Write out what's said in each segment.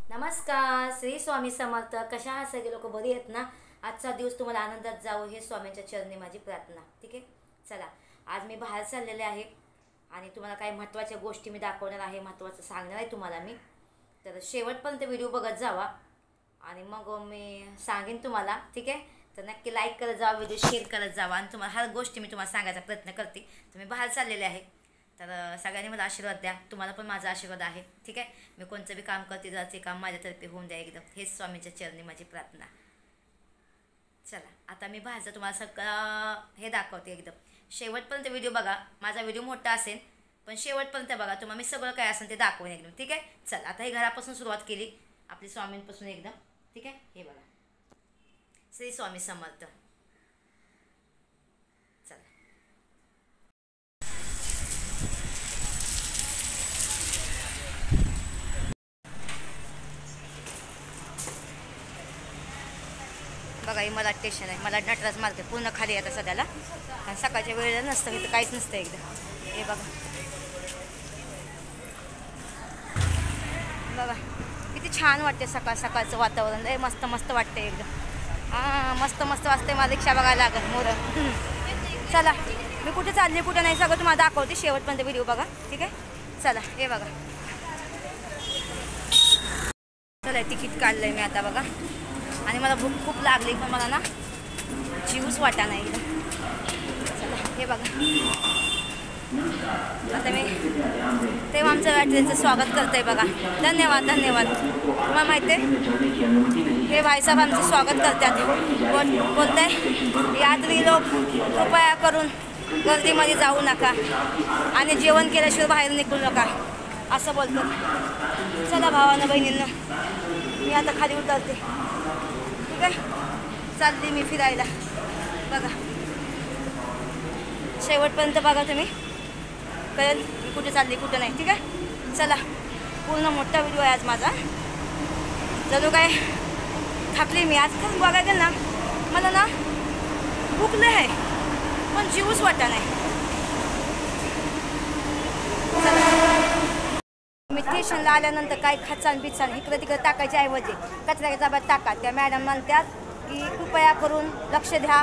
नमस्कार, श्री स्वामी समर्थ. कशा आहात सगळे लोक? बरी आहेत ना? आजचा दिवस तुम्हाला आनंदात जावो हे स्वामींच्या चरणी माझी प्रार्थना. ठीक आहे, चला. आज मी बाहेर चाललेले आहे आणि तुम्हाला काही महत्त्वाच्या गोष्टी मी दाखवणार आहे, महत्त्वाचं सांगणार आहे तुम्हाला मी. तर शेवटपर्यंत व्हिडिओ बघत जावा आणि मग मी सांगेन तुम्हाला. ठीक आहे, तर नक्की लाईक करत जावा, व्हिडिओ शेअर करत जावा आणि तुम्हाला हर गोष्टी मी तुम्हाला सांगायचा प्रयत्न करते. तर मी बाहेर चाललेले आहे, तर सगळ्यांनी मला आशीर्वाद द्या. तुम्हाला पण माझा आशीर्वाद आहे. ठीक आहे, मी कोणतं बी काम करते जाते काम माझ्यातर्फे होऊन द्या एकदम, हेच स्वामींच्या चरणी माझी प्रार्थना. चला, आता मी बाहेरचं तुम्हाला सगळं हे दाखवते एकदम. शेवटपर्यंत व्हिडिओ बघा. माझा व्हिडिओ मोठा असेल पण शेवटपर्यंत बघा, तुम्हाला मी सगळं काय असेल ते दाखवेन एकदम. ठीक आहे, चला. आता हे घरापासून सुरुवात केली आपली स्वामींपासून एकदम. ठीक आहे, हे बघा, श्री स्वामी समर्थ. चला, बघा ही मला स्टेशन आहे. मला नटराज मार्केट पूर्ण खाली आता सध्याला, कारण सकाळच्या वेळेला नसतं इथं, काहीच नसतं एकदम. हे बघा बघा किती छान वाटते सकाळ सकाळचं वातावरण. लय मस्त मस्त वाटते एकदम. मस्त मस्त वाजते. मला रिक्षा बघायला लागत मोर. चला, मी कुठे चालली कुठे नाही सगळं तुम्हाला दाखवते. शेवटपर्यंत व्हिडिओ बघा. ठीक आहे, चला. हे बघा, चला तिकीट काढलंय मी आता बघा. आणि मला भूक खूप लागली पण मला ना जीवच वाटा नाही एकदम. चला, हे बघा. आता मी तेव्हा आमचं ट्रेनचं स्वागत करते बघा. धन्यवाद धन्यवाद. तुम्हाला माहिती आहे हे भाईसाहेब आमचं स्वागत करतात. बोलते यात्री लोक कृपया करून गर्दीमध्ये जाऊ नका आणि जेवण केल्याशिवाय बाहेर निघू नका असं बोलतो. चला भावानं बहिणींना, मी आता खाली उतरते. ठीक आहे, चालली मी फिरायला. बघा शेवटपर्यंत बघा, तुम्ही कळेल मी कुठे चालली कुठे नाही. ठीक आहे, चला. पूर्ण मोठा व्हिडिओ आहे आज माझा. जरूर काय थकली मी आज. खरं बघायला गेलं ना, मला ना भूक लय आहे पण जीवच वाटा नाही. मी स्टेशनला आल्यानंतर काही खचान बिचान इकडं तिकडं टाकायच्या ऐवजी कचऱ्याच्या डब्यात टाका. त्या मॅडम म्हणतात की कृपया करून लक्ष द्या,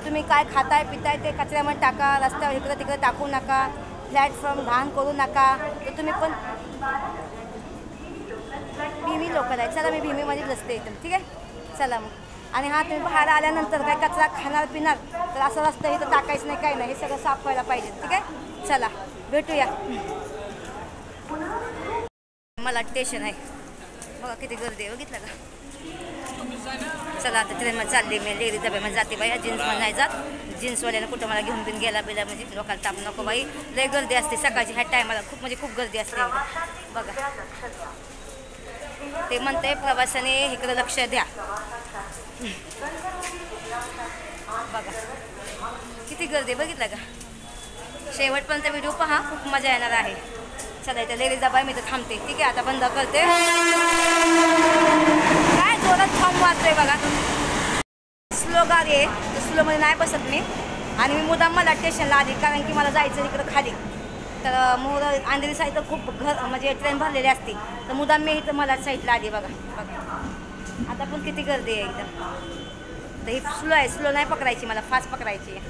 तुम्ही काय खाताय पिताय ते कचऱ्यामध्ये टाका, रस्त्यावर इकडं तिकडं टाकू नका, प्लॅटफॉर्म घाण करू नका. तर तुम्ही पण भीमी लोकल आहे. चला, मी भीमीमध्ये बसते इथं. ठीक आहे, चला मग. आणि हा तुम्ही बाहेर आल्यानंतर काय कचरा खाणार पिणार तर असं रस्तं इथं टाकायचं नाही, काही नाही. हे सगळं साफ व्हायला पाहिजे. ठीक आहे, चला भेटूया. मला स्टेशन आहे बघा, किती गर्दी आहे बघितलं का? चला, आता ट्रेनमध्ये चालली मी. लेडीज डब्यामध्ये जाते बाई. जीन्समध्ये नाही जात. जीन्सवाल्यानं कुठं मला घेऊन बिन गेला म्हणजे लोकांना ताप नको बाई. लय गर्दी असते सकाळची ह्या टायमाला, खूप म्हणजे खूप गर्दी असते बघा. ते म्हणते प्रवासाने इकडं लक्ष द्या. बघा किती गर्दी बघितलं का? शेवटपर्यंत व्हिडिओ पहा, खूप मजा येणार आहे. चला, इथं लेडीज डबा मी तर थांबते. ठीक आहे, आता बंद करते. काय जोरात फॉर्म वाजतोय बघा. स्लो गाडी आहे, तर स्लोमध्ये नाही बसत मी. आणि मी मुद्दाम मला स्टेशनला आली कारण की मला जायचं इकडं खाली. तर मोर अंधेरी साईड खूप म्हणजे ट्रेन भरलेली असते, तर मुद्दाम मी इथं मला साईडला आली बघा. बघा आता पण किती गर्दी आहे एकदम. तर ही स्लो आहे, स्लो नाही पकडायची, मला फास्ट पकडायची आहे.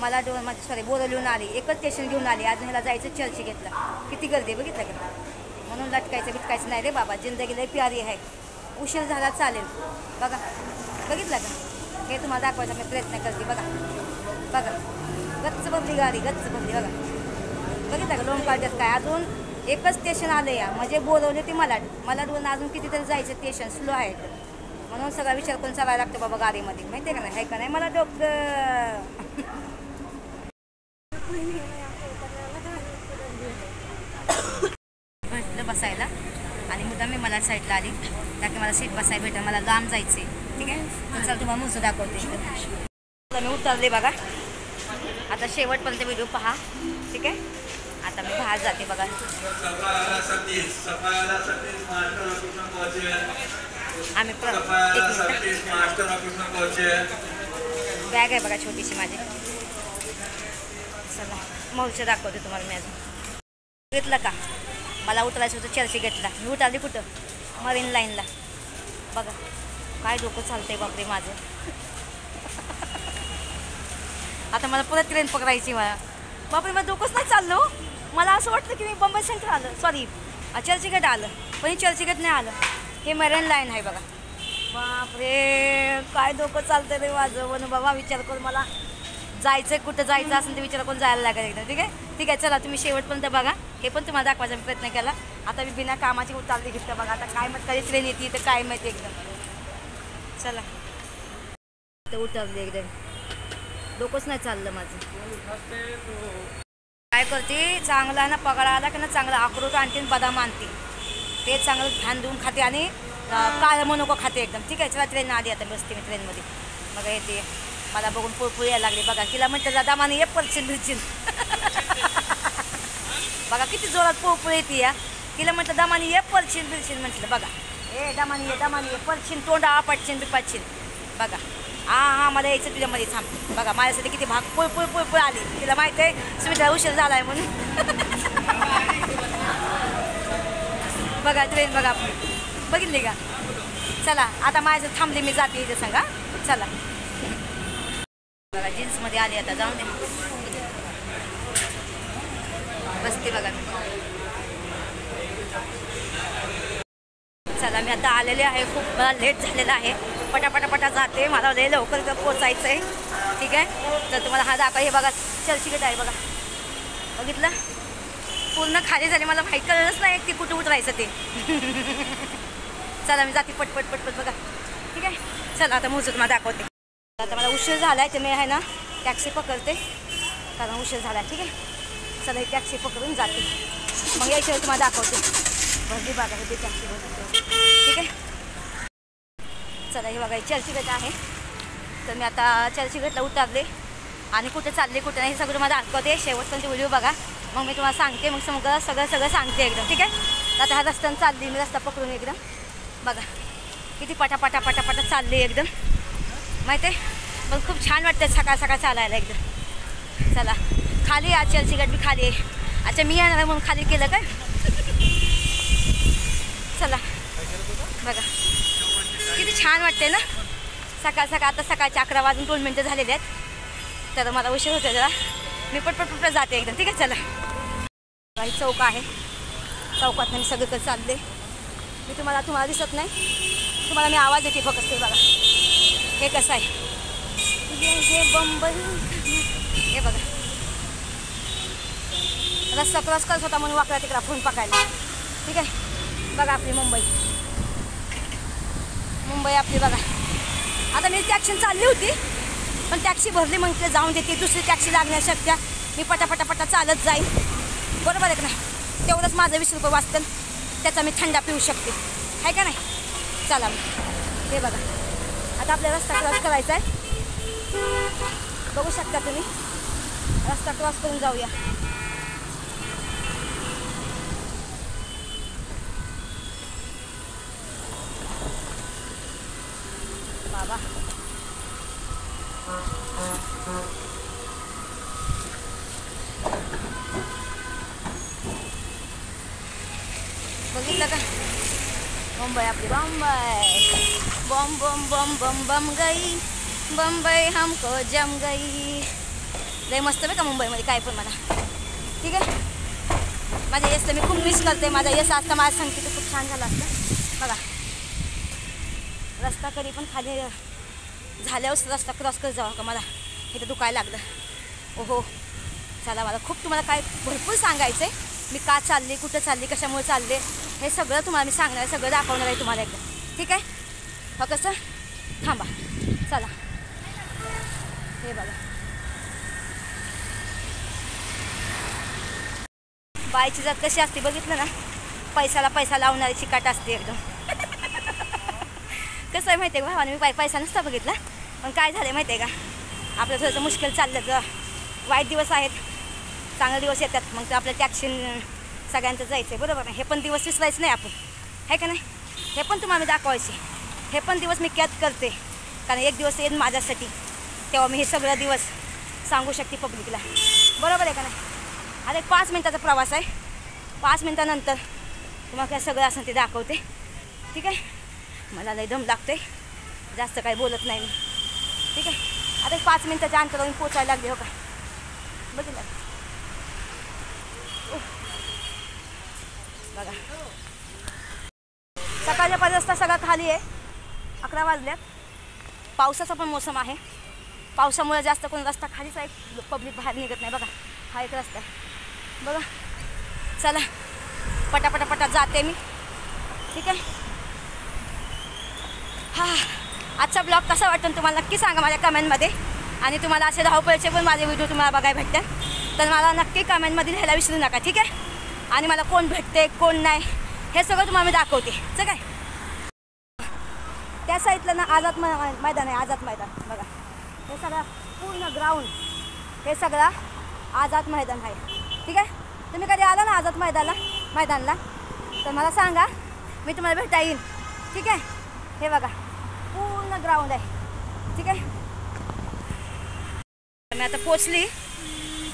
मला बोरवलीहून आली, एकच स्टेशन घेऊन आली. अजून ह्याला जायचं चर्ची घेतलं. किती गर्दी आहे बघितलं का? म्हणून लटकायचं बिटकायचं नाही रे बाबा. जिंदगी लई प्यारी आहे. उशीर झाला चालेल. बघा बघितलं का? हे तुम्हाला दाखवायचा मी प्रयत्न करते. बघा बघा, गच्च भरली गाडी, गच्च भरली बघा. बघितलं का? लोणपाड्यात काय अजून एकच स्टेशन आलं या, म्हणजे बोलवले ती मला दोन अजून कितीतरी जायचं स्टेशन स्लो आहे. म्हणून सगळा विचार करून चालायला लागतो बाबा गाडीमध्ये. माहिती आहे का नाही? आहे का नाही? मला डोकं भेटलं बसायला आणि मुद्दाम मी मला साईडला आली कारण की मला सीट बसायला भेटेल. मला लांब जायचं आहे. ठीक आहे, तर चला तुम्हाला मुसं दाखवते. मी उतरले बघा. आता शेवटपर्यंत व्हिडिओ पहा. ठीक आहे, आता मी बाहेर जाते बघा. आम्ही बॅग आहे बघा छोटीशी माझी. चला मौचं दाखवते तुम्हाला मी अजून. घेतलं का? मला उतरायचं होतं चर्चगेटला. मी उतरली कुठं? मरीन लाईनला. बघा काय डोकं चालतंय बापरे माझं. आता मला परत ट्रेन पकडायची मला. बापरे मला डोकंच नाही चाललं. मला असं वाटतं की मी बंबई सेंटर आलं, सॉरी चर्चगेट आलं, पण हे चर्चगेट नाही आलं. हे मरीन लाईन आहे बघा. बापरे काय डोकं चालतंय रे माझं. म्हणून बाबा विचार करून मला जायचं, कुठं जायचं असेल तर विचार करून जायला लागेल एकदा. ठीक आहे ठीक आहे, चला तुम्ही शेवटपर्यंत बघा. हे पण तुम्हाला दाखवायचा प्रयत्न केला. आता मी बिना कामाची उतारली घेतलं बघा. आता काय मग कधी ट्रेन येते तर काय माहिती एकदम. चला तर उतरली एकदम. डोकंच नाही चाललं माझं. काय करते चांगला ना पगार आला की ना चांगला अक्रोट आणते, बदाम आणते, ते चांगलं ध्यान देऊन खाते आणि काळं मनुका खाते एकदम. ठीक आहे चला ट्रेन आली. आता बसते मी ट्रेनमध्ये. बघा येते मला बघून पोळपोळी यायला लागली बघा. तिला म्हटलं दादा मला ये परचीन बिरचीन. बघा किती जोरात पोळपोळी येते या. तिला म्हटलं दमानी ये परचीन बिरचीन म्हटलं. बघा ए दमानी ये परचीन तोंडा आपटचीन बिपाचीन. बघा हां मला यायचं तुझ्यामध्ये थांब. बघा माझ्यासाठी किती भाग पोळपोळ आली. तिला माहिती आहे सुविधा उशीर झाला आहे म्हणून. बघा ट्रेन बघा बघितली का. चला आता माझं थांबले मी जाते इथे सांगा. चला बघा जीन्समध्ये आली आता जाऊन दे बसते बघा. चला मी आता आलेले आहे. खूप मला लेट झालेला आहे. पटापटापटा जाते. मला लय लवकर पोचायचं आहे. ठीक आहे तर तुम्हाला हा दाखवा. हे बघा चर्चगेट आहे बघा. बघितलं पूर्ण खाली झाले. मला माहीत कळलंच नाही की कुठं उतरायचं ते. चला मी जाते पटपट बघा. ठीक आहे चला आता मोजून तुम्हाला दाखवते. आता मला उशीर झाला आहे तर मी आहे ना टॅक्सी पकडते कारण उशीर झाला आहे. ठीक आहे चला ही टॅक्सी पकडून जाते. मग यायच्यावर तुम्हाला दाखवते. भरली बघा हे टॅक्सी भरली. ठीक आहे चला हे बघा चर्चगेट आहे. तर मी आता चर्चगेटला उतरले आणि कुठे चालले कुठे नाही हे सगळं मला दाखवते. शेवटपर्यंत व्हिडिओ बघा मग मी तुम्हाला सांगते. मग सगळं सांगते एकदम. ठीक आहे आता हा रस्त्यानं चालली मी. रस्ता पकडून एकदम बघा किती पटापटा चालली एकदम. माहिती आहे पण खूप छान वाटतं सकाळ सकाळ चालायला एकदम. चला खाली आज चर्चगेट बी खाली आहे. अच्छा मी येणार म्हणून खाली केलं काय. चला बघा किती छान वाटते ना सकाळ सकाळ. आता सकाळचे 11 वाजून 2 मिनटं झालेले आहेत तर मला उशीर होते जरा. मी पटपट जाते एकदम. ठीक आहे चला काही चौक आहे. चौकात मी सगळीकडे चालले. मी तुम्हाला दिसत नाही. तुम्हाला मी आवाज येते फक्त. ते बघा हे कसं आहे हे बंबई. हे बघा रस्ता क्रॉस करत होता म्हणून वाकडा तिकडा फोन पकायला. ठीक आहे बघा आपली मुंबई आपली बघा. आता मी टॅक्सी चालली होती पण टॅक्सी भरली म्हटलं जाऊन देते. दुसरी टॅक्सी लागण्याशक्य मी पटापटा चालत जाईल. बरोबर आहे का नाही. तेवढंच माझं 20 रुपये वाचतं. त्याचा मी थंडा पिऊ शकते आहे का नाही. चला हे बघा आता आपल्याला रस्ता क्रॉस करायचा आहे. बघू शकता तुम्ही रस्ता क्रॉस करून जाऊया. बाबा बघितलं का मुंबई आपली. बम बम बम बम बम गई बम्बई हमको जम गई. लय मस्त बघा मुंबईमध्ये काय पण मला. ठीक आहे माझ्या यशला मी खूप मिस करते. माझा यश असता माझ्या सांगते तर खूप छान झालं असतं. बघा रस्ता कधी पण खाली झाल्यावर रस्ता क्रॉस करत जावा का. मला इथं दुखायला लागलं. ओहो चला मला खूप तुम्हाला काय भरपूर सांगायचं आहे. मी का चालली कुठं चालली कशामुळे चालले हे सगळं तुम्हाला मी सांगणार आहे. सगळं दाखवणार आहे तुम्हाला एकदम. ठीक आहे फक्त कसं थांबा. चला हे बघा बाईची जात कशी असते बघितलं ना. पैशाला पैसा लावणारी चिकाट असते एकदम. कसं आहे माहिती आहे का भावाने मी पैसा नसता बघितला पण काय झालं माहिती आहे का आपलं थोडंसं मुश्किल चाललं तर वाईट दिवस आहेत चांगले दिवस येतात. मग तर आपल्या टॅक्सी सगळ्यांचं जायचं आहे. बरोबर नाही. हे पण दिवस विसरायचं नाही आपण आहे का नाही. हे पण तुम्हाला मी दाखवायचे. हे पण दिवस मी कैद करते कारण एक दिवस येईल माझ्यासाठी तेव्हा मी हे सगळं दिवस सांगू शकते पब्लिकला. बरोबर आहे का नाही. आता एक 5 मिनटाचा प्रवास आहे. 5 मिनटानंतर तुम्हाला काय सगळं असं ते दाखवते. ठीक आहे. मला लय दम लागतोय, जास्त काही बोलत नाही मी. ठीक आहे. आता एक 5 मिनिटाच्या अंतरावरून पोचायला लागले. हो का बघितलं बघा. सकाळच्या 5 वाजता सगळं खाली आहे. 11 वाजल्यात. पावसाचा पण मोसम आहे. पावसामुळे जास्त कोण रस्ता खालीच आहे, पब्लिक बाहेर निघत नाही. बघा हा एक रस्ता आहे बघा. चला पटापटापटा जाते मी. ठीक आहे. हा आजचा ब्लॉग कसा वाटतो तुम्हाला नक्की सांगा माझ्या कमेंटमध्ये. आणि तुम्हाला असे धावपळीचे पण माझे व्हिडिओ तुम्हाला बघायला भेटतात तर मला नक्की कमेंटमध्ये लिहायला विसरू नका. ठीक आहे. आणि मला कोण भेटते कोण नाही हे सगळं तुम्हाला मी दाखवते. चल काय त्या साईडला ना आझाद मैदान आहे. आझाद मैदान बघा. हे सगळं पूर्ण ग्राउंड हे सगळं आझाद मैदान आहे. ठीक आहे. तुम्ही कधी आला ना आझाद मैदानला तर मला सांगा, मी तुम्हाला भेटा येईन. ठीक आहे. हे बघा पूर्ण ग्राउंड आहे. ठीक आहे. मी आता पोचली,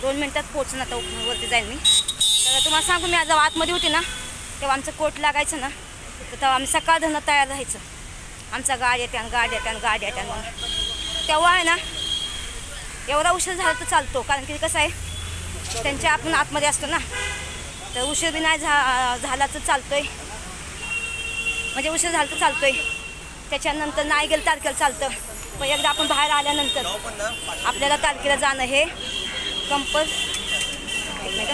2 मिनटात पोचणार. आता वरती जाईन मी. तर तुम्हाला सांगू, मी आज आतमध्ये होती ना तेव्हा आमचं कोट लागायचं ना, तर तेव्हा आम्ही सकाळ धरणं तयार राहायचं. आमचा गाडी येते म्हणून. तेव्हा आहे ना एवढा उशीर झाला तर चालतो, कारण की कसं आहे त्यांच्या आपण आतमध्ये असतो ना, तर उशीर बी नाही झाला तर चालतोय. म्हणजे उशीर झाला तर चालतोय. त्याच्यानंतर नाही गेलं तारखेला चालतं. पण एकदा आपण बाहेर आल्यानंतर आपल्याला तारखेला जाणं हे एक मिनिट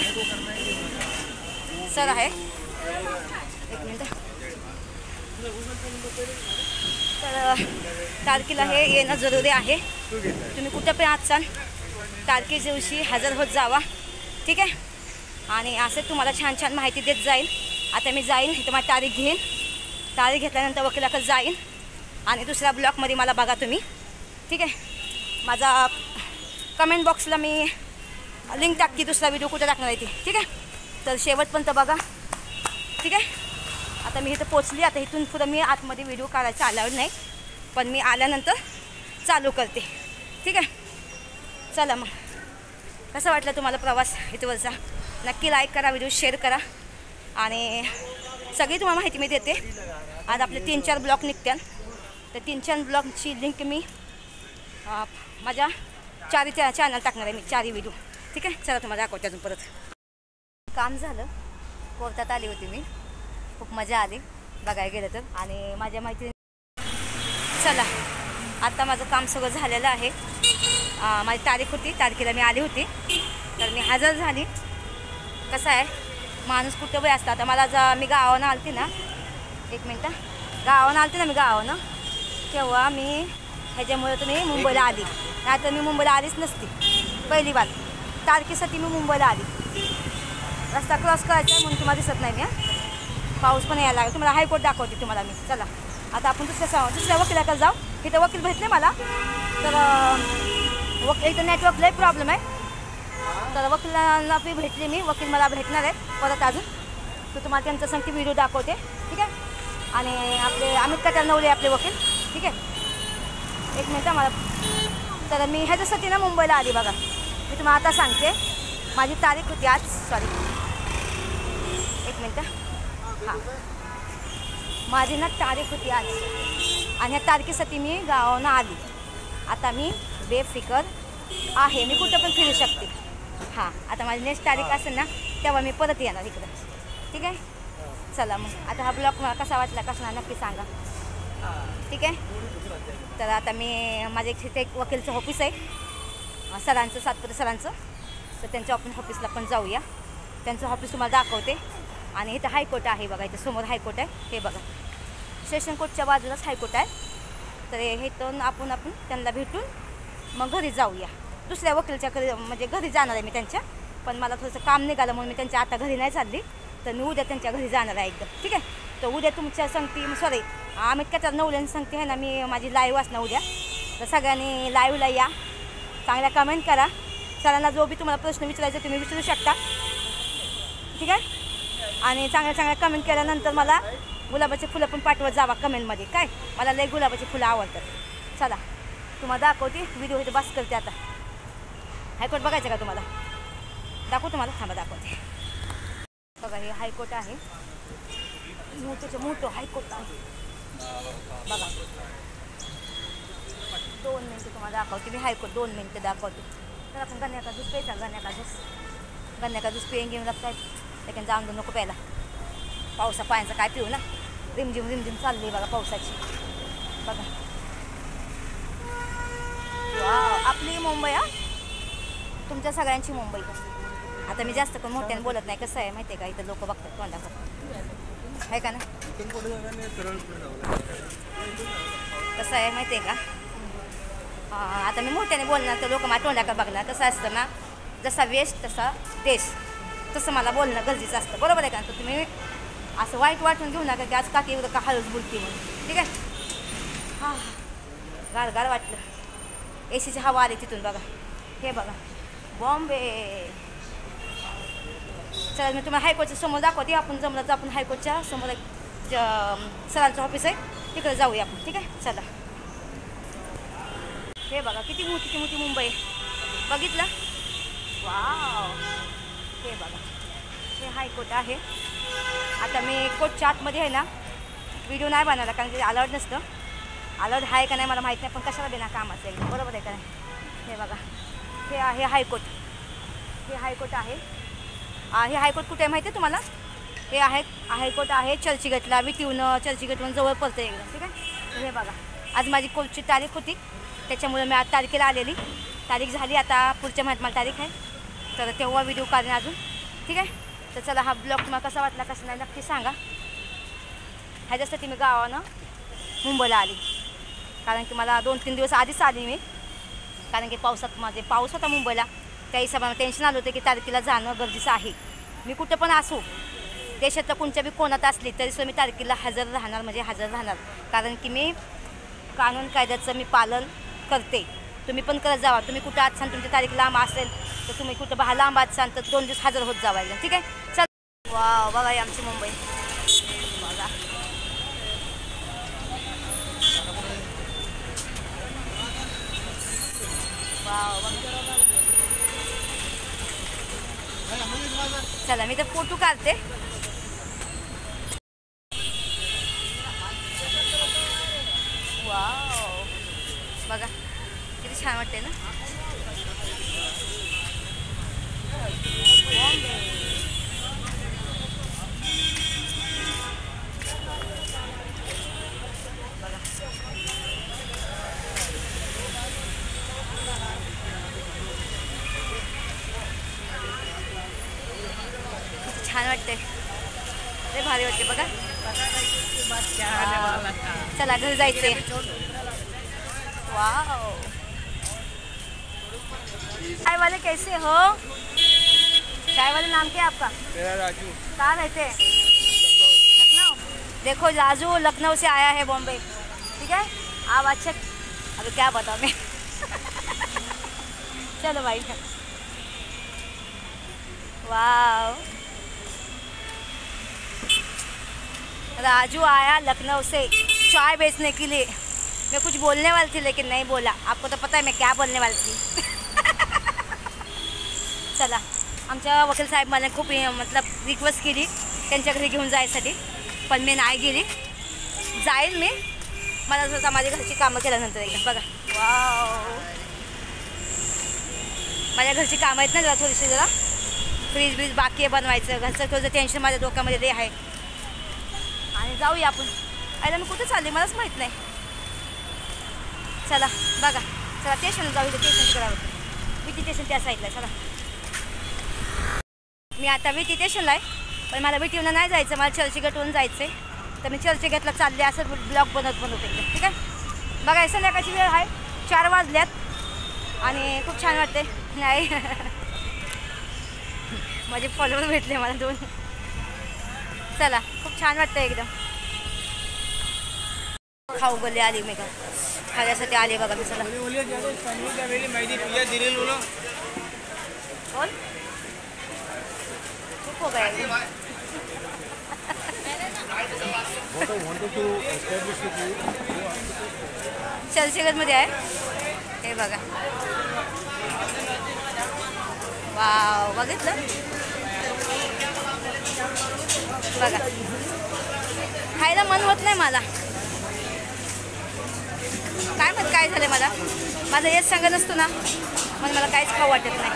सर आहे. एक मिनिट. तर तारखेला हे येणं जरुरी आहे. तुम्ही कुठं पण आजचाल तारखेच्या दिवशी हजर होत जावा. ठीक आहे. आणि असं तुम्हाला छान छान माहिती देत जाईल. आता मी जाईन इथं माझी तारीख घेईन. तारीख घेतल्यानंतर वकिलाकडे जाईन आणि दुसऱ्या ब्लॉकमध्ये मला बघा तुम्ही. ठीक आहे. माझा कमेंट बॉक्सला मी लिंक टाकते दुसरा व्हिडिओ कुठं टाकणार आहे ती. ठीक आहे. तर शेवटपर्यंत बघा. ठीक आहे. आता मी इथं पोचली. आता इथून पुढं मी आतमध्ये व्हिडिओ काढायचा आल्यावर नाही, पण मी आल्यानंतर चालू करते. ठीक आहे. चला मग कसं वाटलं तुम्हाला प्रवास इथवरचा? नक्की लाईक करा, व्हिडिओ शेअर करा आणि सगळी तुम्हाला माहिती मी देते. आज आपले 3-4 ब्लॉग निघतात. तर 3-4 ब्लॉगची लिंक मी माझ्या 4 चॅनल टाकणार आहे मी, 4 व्हिडिओ. ठीक आहे. चला तुम्हाला दाखवते अजून परत. काम झालं, कोर्टात आली होती मी. खूप मजा आली बघायला गेलं तर. आणि माझ्या मैत्रिणी चला आता माझं काम सगळं झालेलं आहे. माझी तारीख होती, तारखेला मी आली होती तर मी हजर झाली. कसं आहे माणूस कुठं बी असतं. आता मला मी गावानं आलती ना, एक मिनटं, गावानं आलती ना मी गावानं, तेव्हा मी ह्याच्यामुळे तर मी मुंबईला आली. नाही तर मी मुंबईला आलीच नसती. पहिली बात तारखेसाठी मी मुंबईला आली. रस्ता क्रॉस करायचा आहे म्हणून तुम्हाला दिसत नाही मी. पाऊस पण यायला लागला. तुम्हाला हायकोर्ट दाखवते तुम्हाला मी. चला आता आपण दुसऱ्या वकिलाकडे जाऊ. इथं वकील भेटले मला. तर इथं नेटवर्क लई प्रॉब्लेम आहे. तर वकिलांना बी भेटली मी. वकील मला भेटणार आहेत परत अजून. तर तुम्हाला त्यांचं सांगते व्हिडिओ दाखवते. ठीक आहे. आणि आपले अमित कटार नवले आपले वकील. ठीक आहे. एक मिनटं मला. तर मी ह्याच्यासाठी ना मुंबईला आली बघा. मी तुम्हाला आता सांगते. माझी तारीख होती आज, सॉरी एक मिनटं, हां माझी ना तारीख होती आज आणि ह्या तारखेसाठी मी गावानं आली. आता मी बेफिकर आहे, मी कुठं पण फिरू शकते. हां आता माझी नेक्स्ट तारीख असेल ना तेव्हा मी परत येणार इकडं. ठीक आहे. चला मग आता हा ब्लॉग मला कसा वाटला कसा नक्की सांगा. ठीक आहे. तर आता मी माझ्या इथे एक वकीलचं ऑफिस आहे सरांचं, सातपुते सरांचं. तर त्यांच्या ऑफिसला पण जाऊया. त्यांचं ऑफिस तुम्हाला दाखवते. आणि इथं हायकोर्ट आहे बघा. इथं समोर हायकोर्ट आहे. हे बघा सेशन कोर्टच्या बाजूलाच हायकोर्ट आहे. तर इथून आपण त्यांना भेटून मग घरी जाऊया. दुसऱ्या वकीलच्या घरी म्हणजे घरी जाणार आहे मी त्यांच्या. पण मला थोडंसं काम निघालं म्हणून मी त्यांच्या आता घरी नाही चालली. तर मी उद्या त्यांच्या घरी जाणार आहे एकदम. ठीक आहे. तर उद्या तुमच्या सांगते सॉरी अमित कटार नवल्यांनी सांगते आहे ना मी माझी लाईव्ह असणार उद्या. तर सगळ्यांनी लाईव्हला या, चांगल्या कमेंट करा. सरांना जो बी तुम्हाला प्रश्न विचारायचा तुम्ही विचारू शकता. ठीक आहे. आणि चांगल्या कमेंट केल्यानंतर मला गुलाबाचे फुलं पण पाठवत जावा कमेंटमध्ये. काय मला लई गुलाबाची फुलं आवडतात. चला तुम्हाला दाखवते. व्हिडिओ इथे बस करते. आता हायकोर्ट बघायचं का तुम्हाला? दाखवू तुम्हाला, थांबा दाखवते. बघा हे हायकोर्ट आहे. मोठं हायकोर्ट आहे बघा. 2 मिनटं तुम्हाला दाखवते मी. हायकोर्ट 2 मिनटं दाखवते. तर आपण गन्या का जूस प्यायचा. गन्या का जूस पियेंगे लागतात. लेकिन जाऊन दे नको प्यायला. पावसा पाण्याचं काय पिऊ ना. रिमझिम चालली बघा पावसाची. बघा वाव, आपली मुंबई. तुमच्या सगळ्यांची मुंबई. आता मी जास्त पण मोठ्याने बोलत नाही. कसं आहे माहिती आहे का, इथं लोक बघतात तोंडाकडे आहे का ना. कसं आहे माहिती आहे का, आता मी मोठ्याने बोलणार तर लोक माझ्या तोंडाकडे बघणार. कसं असतं ना, जसा वेश तसा देश, तसं मला बोलणं गरजेचं असतं. बरोबर आहे का. तर तुम्ही असं वाईट वाटून घेऊ नका की आज काकी एवढं का हळूच बोलते म्हणून. ठीक आहे. हां गार वाटलं. एसीची हवा आली तिथून. बघा हे बघा बॉम्बे. चला मी तुम्हाला हायकोर्टच्या समोर दाखवते. आपण जमलं तर आपण हायकोर्टच्या समोर एक सरांचं ऑफिस आहे, तिकडे जाऊया आपण. ठीक आहे चला. हे बघा किती मोठी मुंबई. बघितलं वाव. हे बघा हे हायकोर्ट आहे. आता मी कोर्टच्या आतमध्ये आहे ना व्हिडिओ नाही बनवला, कारण की अलाउड नसतं. अलाउड आहे का नाही मला माहीत नाही, पण कशाला देणार कामाचं आहे. बरोबर आहे का नाही. हे बघा हे आहे हायकोर्ट. हे हायकोर्ट आहे. हे हायकोर्ट कुठे आहे माहिती आहे तुम्हाला. हे आहे हायकोर्ट आहे चर्चगेटला. विटीवनं चर्चगेटवरून जवळ पडतं एकदम. ठीक आहे. हे बघा आज माझी कोर्टची तारीख होती, त्याच्यामुळे मी आज तारखेला आलेली. तारीख झाली आता पुढच्या महिन्यात मला तारीख आहे, तर तेव्हा व्हिडिओ काढणे अजून. ठीक आहे. तर चला हा ब्लॉग तुम्हाला कसा वाटला कसं नाही नक्की सांगा. ह्याच्यासाठी मी गावानं मुंबईला आली, कारण की मला 2-3 दिवस आधीच आली मी, कारण की पाऊस होता मुंबईला. त्या हिशोबाने टेन्शन आलं होतं की तारखेला जाणं गरजेचं आहे. मी कुठं पण असू, देशातलं कोणत्या बी कोणात असली तरीसुद्धा मी तारखेला हजर राहणार. कारण की मी कानून कायद्याचं मी पालन करते. तुम्ही पण करत जावा. तुम्ही कुठं असाल, तुमची तारीख लांब असेल तर तुम्ही कुठं लांब असाल तर 2 दिवस हजर होत जावायला. ठीक आहे. चल वाव बघा ही आमची मुंबई. बघा वाव बघा. चला मी तर फोटो काढते. वाव बघा किती छान वाटते ना. छान वाटते. लय भारी वाटते बघा. चला घरी जायचंय. वाव चाय वाले कैसे हो. चाय वाले नाम क्या है आपका. मेरा राजू. कहाँ रहते हैं. लखनऊ. देखो राजू लखनऊ से आया है बॉम्बे. ठीक है. आप अच्छे अभी क्या बताऊँ मैं. चलो भाई. वाव राजू आया लखनऊ से चाय बेचने के लिए. मैं कुछ बोलने वाली थी लेकिन नहीं बोला. आपको तो पता है मैं क्या बोलने वाली थी. चला आमच्या वकील साहेब मला खूप मतलब रिक्वेस्ट केली त्यांच्या घरी घेऊन जायसाठी, पण मी नाही गेली. जाईल मी मला जसं माझ्या घरची कामं केल्यानंतर एकदम. बघा वाव माझ्या घरची कामं आहेत ना जरा थोडीशी, जरा फ्रीज बाकी आहे बनवायचं. घरचं थोडंसं टेन्शन माझ्या डोक्यामध्ये ते आहे. आणि जाऊया आपण. आयला मी कुठे चालली मलाच माहीत नाही. चला बघा. चला स्टेशनला जाऊ. इथं स्टेशन करावं. विटी स्टेशन त्या साईडला. चला मी आता विटी स्टेशनला आहे, पण मला विटीवरून नाही जायचं, मला चर्चगेटवरून जायचं आहे. तर मी चर्चगेटला चालले असं ब्लॉग बनवते एकदम. ठीक आहे. बघा संध्याकाळची वेळ आहे. 4 वाजल्यात आणि खूप छान वाटते. नाही माझे फॉलोअर भेटले मला 2. चला खूप छान वाटतं एकदम. खाऊ गले आली मी का खाण्यासाठी आले बघा मी. चला बोल चुप हो गया. चर्चगेटमध्ये आहे हे बघा. वाव बघितलं बघा. खायला मन होत नाही मला. काय मग काय झालं मला, माझं हेच सांगत नसतो ना, पण मला काहीच खाऊ वाटत नाही.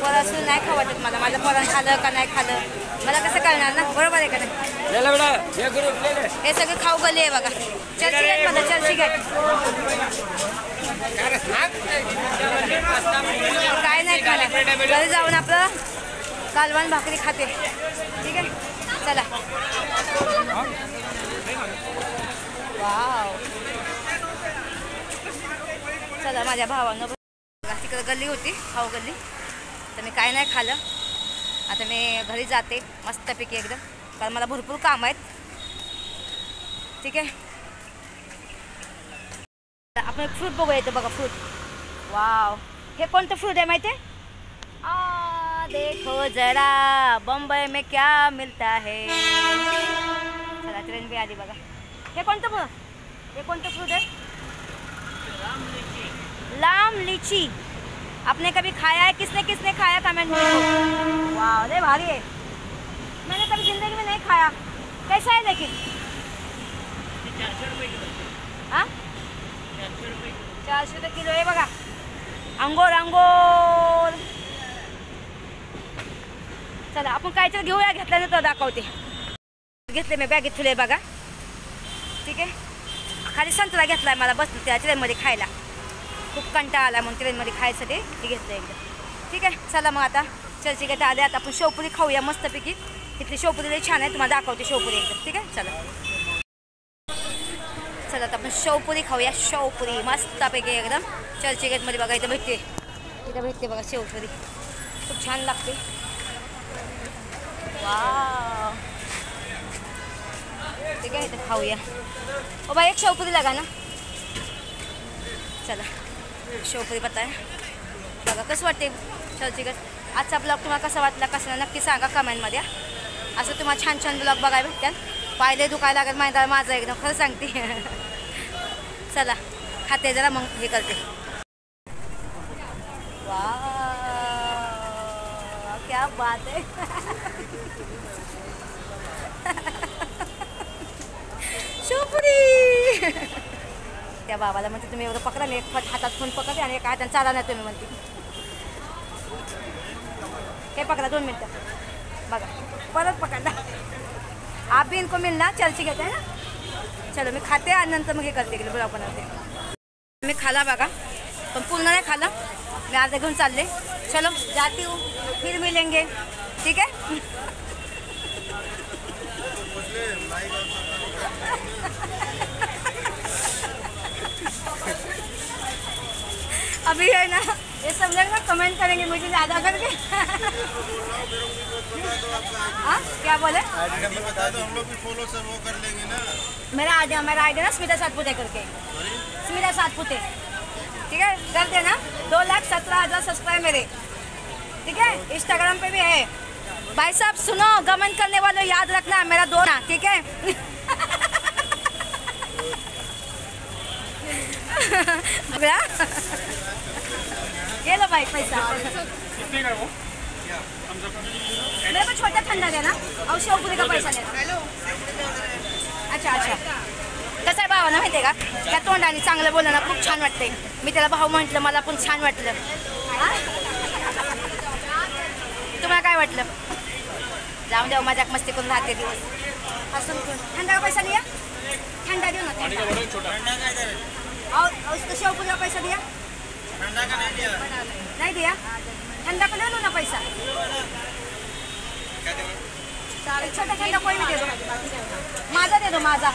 पोरं असून नाही खाऊ वाटत मला. माझं पोरानं खाल्लं का नाही खाल्लं मला कसं कळणार ना, बरोबर आहे का नाही. हे सगळं खाऊ गले आहे बघा. चर्चगेट मला चर्चगेट काय नाही खाणार. घरी जाऊन आपलं कालवण भाकरी खाते. ठीक आहे चला. वाव चला माझ्या भावानं तिकडे गल्ली होती खाऊ गल्ली, तर मी काय नाही खाल्लं. आता मी घरी जाते मस्तपैकी एकदम, कारण मला भरपूर काम आहेत. ठीक आहे आपण एक फ्रूट बघूया इथं बघा. Fruit wow. हे कोणतं फ्रूट आहे माहिती आहे? देखो जरा बम्बई में क्या मिलता है. चला ट्रेन भी आली बघा. हे कोणतं फ्रूट, हे कोणतं फ्रूट आहे? लाम लीची. आपने कभी खाया है? किसने किसने खाया कमेंट में. वाह अरे भारी है, मैंने कभी जिंदगी में नहीं खाया. कैसा है लेकिन? 400 रुपये किलो आहे बघा. अंगोर अंगोर. चला आपण काहीतरी घेऊया. घेतल्यानंतर दाखवते. घेतले मी बॅगेत ठेवले बघा. ठीक आहे खाली संत्रा घेतलाय मला बस त्या ट्रेनमध्ये खायला. खूप कंटाळा आला म्हणून ट्रेनमध्ये खायसाठी ते घेतलं एकदम. ठीक आहे चला मग आता चर्चगेट आले. आता आपण शेवपुरी खाऊया मस्तपैकी. तिथली शेवपुरी लई छान आहे, तुम्हाला दाखवते शेवपुरी एकदम. ठीक आहे चला चला आता आपण शेवपुरी खाऊया. शेवपुरी मस्तपैकी एकदम चर्चगेटमध्ये बघा. इथं भेटते, इथं भेटते बघा शेवपुरी. खूप छान लागते. वाव ठीक आहे इथं खाऊया. ओ बाई एक शेवपुरी लागा ना. चला शेवपुरी पत्ता आहे बघा. कसं वाटते चर्चगेट? आजचा ब्लॉग तुम्हाला कसा वाटला कसं नक्की सांगा कमेंटमध्ये. असं तुम्हाला छान छान ब्लॉग बघायला भेटतात. पाहिले दुखायला लागत माहिती माझं एकदम खरं सांगते. चला खाते जरा मग हे करते. वाह क्या बात है. शेवपुरी. त्या बाबाला म्हणते तुम्ही एवढं पकडा नाही, एक हातात फोन पकडते आणि एका हाताने चाला नाही तुम्ही म्हणते. हे पकडा 2 मिनटं बघा परत पकडला. आप भी इनको मिलना चर्चगेट है ना. चलो मी खाते आणि नंतर मग हे करते की ब्लॉग बनवते. मी खाला बघा पण पूर्ण नाही खाला. मी अर्धा घेऊन चालले. चलो जाती हूँ फिर मिलेंगे. ठीक है अभी है ना ये सब लोग ना कमेंट करेंगे मुझे ज़्यादा करके. हाँ क्या बोले? आईडी बता दो हम लोग भी फॉलो सब वो कर लेंगे ना. मेरा आईडी ना स्मिता सातपुते करके. स्मिता सातपुते. ठीक है कर देना. 2,17,000 सब्सक्राइब मेरे. ठीक है इंस्टाग्राम पे भी है. भाई साहब सुनो कमेंट करने वालों याद रखना मेरा 2 ना. ठीक है ये लो भाई पैसा. कितने का वो? मेरे को छोटा ठंडा देना और शेवपुरी का पैसा देना. अच्छा अच्छा कसं आहे भावानं माहिती आहे का, त्या तोंडाने चांगलं बोलणं ना खूप छान वाटते. मी त्याला भाऊ म्हटलं मला पण छान वाटलं. तुम्हाला काय वाटलं? जाऊन द्या मजाक मस्ती करून राहते दिवस हसून. ठंडा का पैसा दिया? ठंडा देऊ ना. और उसको शेवपुरी का पैसा दिया? ठंडा का नहीं दिया. ठंडा का ले लो ना पैसा. छोटा ठंडा कोई भी दे दो. माझा दे दो माझा.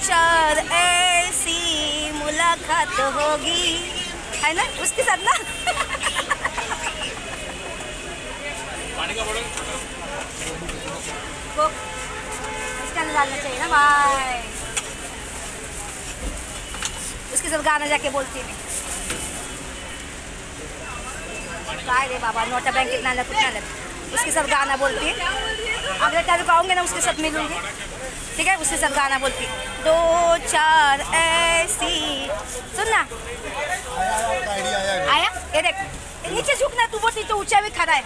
4 ऐसी मुलाकात होगी है ना उसके साथ ना. स्टैंड डालना चाहिए ना भाई. उसके साथ गाना जाके बोलती है. काय रे बाबा नोटा बँकेत नाला कुठे नाला. उसके साथ गाना बोलती है. अगले टाइम आऊँगे ना उसके साथ मिलूंगी. ठीक है उसके साथ गाना बोलती 2-4 ऐसी. सुन ना आया ये देख नीचे झुकना, तू बहुत नीचे ऊंचा भी खड़ा है।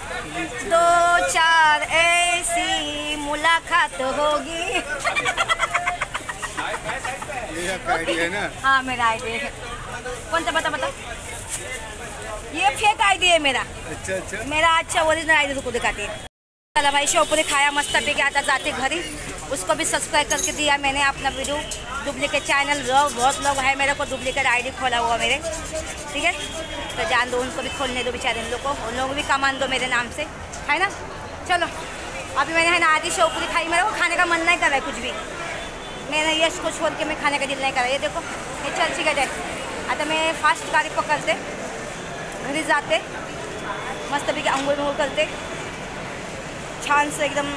2-4 ऐसी मुलाकात होगी। ये आपका आईडी है ना? हाँ मेरा आईडी है। कौन सा बता? ये फेक आईडी है मेरा। अच्छा मेरा अच्छा ओरिजिनल आईडी तुमको दिखाती है। चला भाई शेवपुरी खाया मस्त पे के आता जाते घरी, उसको भी सब्सक्राइब करके दिया मैंने अपना वीडियो। डुप्लीकेट चैनल बहुत लोग है, मेरे को डुप्लीकेट आईडी खोला हुआ मेरे, ठीक है। तो जान दो, उनको भी खोलने दो बेचारे, इन लोग को, उन लोग भी कमान दो मेरे नाम से, है ना। चलो अभी मैंने है ना आधी शेवपुरी खाई, मेरे को खाने का मन नहीं कर रहा है कुछ भी। मैंने यश को छोड़ के मैं खाने का दिल नहीं कर रहा। ये देखो हे चर्ची गट आहे। आता मैं फास्ट गाडी पकडते, घरी जाते, मस्तपैकी आंघोळ करते, छानसं एकदम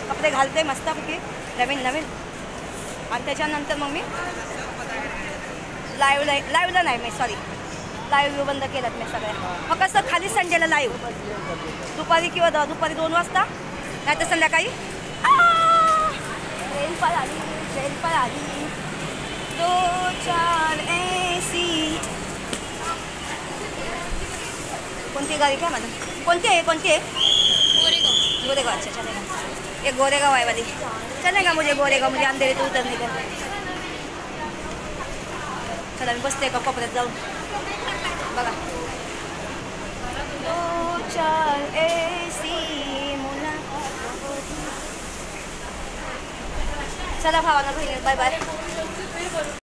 कपडे घालते मस्तपैकी नवीन आणि त्याच्यानंतर मग मी लाईव्हला नाही मी लाईव्ह बंद केलं मी सगळ्या, मग कसं खाली संडेला लाईव्ह दुपारी किंवा दुपारी 2 वाजता, नाही तर संध्याकाळी ट्रेन पर आली 2-4 ऐसी। कोणती गाडी काय माझं? कोणती आहे? गोरेगांव। अच्छा चलेगा, ये गोरेगांव है वाली, चलेगा मुझे गोरेगांव, मुझे अंधेरे तो उतरने का। चला मी बसते का कोपऱ्यात जाऊन बघा। 2-4 ऐसी मुलाकात। चला भावांना, बाय बाय।